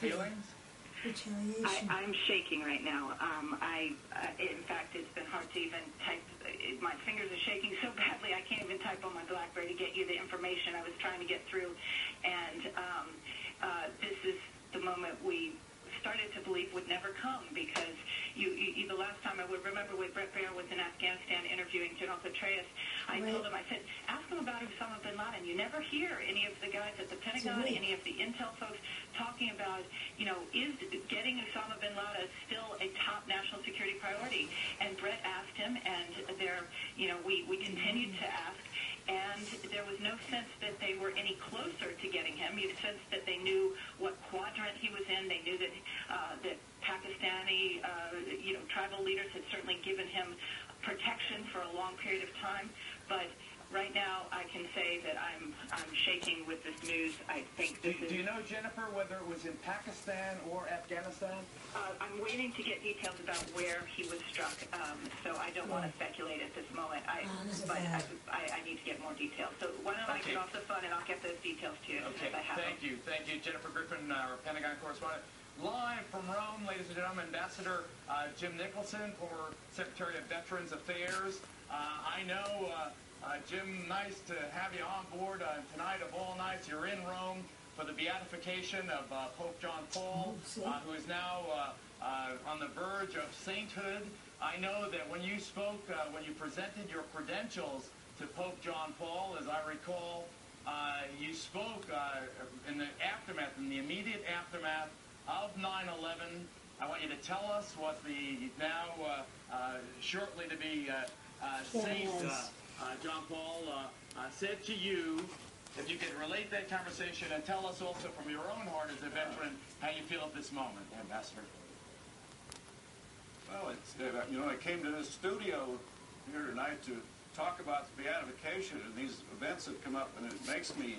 feelings? Retaliation. I'm shaking right now. In fact, it's been hard to even type. My fingers are shaking so badly I can't even type on my BlackBerry to get you the information I was trying to get through. And this is the moment we started to believe would never come, because the last time I would remember when Brett Baer was in Afghanistan interviewing General Petraeus, I told him, I said, ask him about Osama Bin Laden. You never hear any of the guys at the Pentagon, any of the intel folks talking about, is getting Osama Bin Laden still a top national security priority? And Brett asked him, and we continued to ask, and there was no sense that they were any closer to getting him. You sensed that they knew what quadrant he was in. They knew that that Pakistani, tribal leaders had certainly given him protection for a long period of time. But right now, I can say that I'm shaking with this news. I think this is... Do you know, Jennifer, whether it was in Pakistan or Afghanistan? I'm waiting to get details about where he was struck, so I don't want to speculate at this moment. I need to get more details. So why don't I get off the phone and I'll get those details to you as I have them. Thank you, Jennifer Griffin, our Pentagon correspondent. Live from Rome, ladies and gentlemen, Ambassador Jim Nicholson, former Secretary of Veterans Affairs. I know, Jim, nice to have you on board tonight of all nights. You're in Rome for the beatification of Pope John Paul, who is now on the verge of sainthood. I know that when you spoke, when you presented your credentials to Pope John Paul, as I recall, you spoke in the aftermath, in the immediate aftermath of 9/11. I want you to tell us what the now shortly to be Saint John Paul said to you. If you could relate that conversation and tell us also from your own heart as a veteran how you feel at this moment, Ambassador. Well, I came to this studio here tonight to talk about the beatification and these events that come up, and it makes me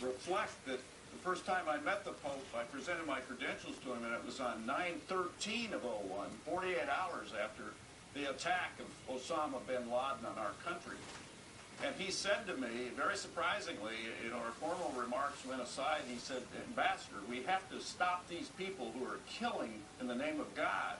reflect that the first time I met the Pope, I presented my credentials to him, and it was on 9/13 of 01, 48 hours after the attack of Osama Bin Laden on our country. And he said to me, very surprisingly, our formal remarks went aside, he said, Ambassador, we have to stop these people who are killing in the name of God.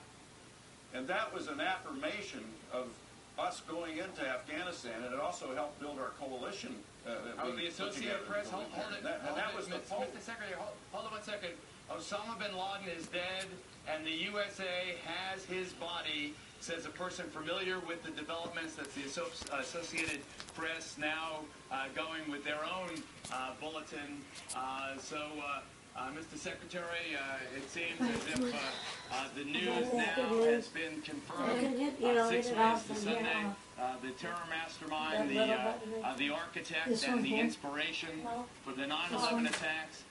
And that was an affirmation of us going into Afghanistan, and it also helped build our coalition. The Associated Press, hold it. That was the Pope. Mr. Secretary, hold on 1 second. Osama Bin Laden is dead, and the USA has his body, says a person familiar with the developments. That's the Associated Press now going with their own bulletin. Mr. Secretary, it seems as if the news now has been confirmed. 6 ways to Sunday, the terror mastermind, the architect, and the inspiration for the 9/11 attacks.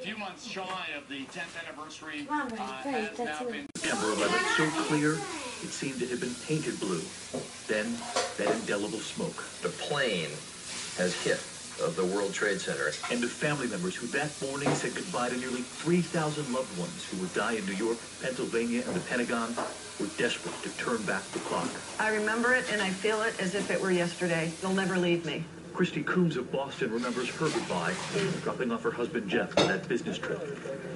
Few months shy of the 10th anniversary has now been... September 11th, so clear, it seemed it had been painted blue. Then, that indelible smoke. The plane has hit the World Trade Center. And the family members who that morning said goodbye to nearly 3,000 loved ones who would die in New York, Pennsylvania, and the Pentagon were desperate to turn back the clock. I remember it and I feel it as if it were yesterday. They'll never leave me. Christy Coombs of Boston remembers her goodbye, dropping off her husband Jeff on that business trip.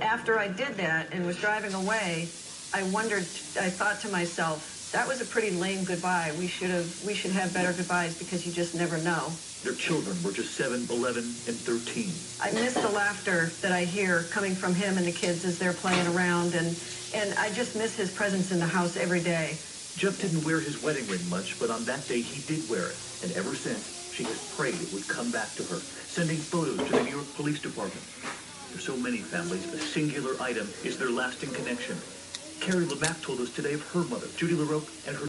After I did that and was driving away, I thought to myself, that was a pretty lame goodbye. We should have better goodbyes, because you just never know. Their children were just 7, 11, and 13. I miss the laughter that I hear coming from him and the kids as they're playing around, and I just miss his presence in the house every day. Jeff didn't wear his wedding ring much, but on that day he did wear it, and ever since, she has prayed it would come back to her, sending photos to the New York Police Department. For so many families, a singular item is their lasting connection. Carrie LeMac told us today of her mother, Judy LaRoque, and her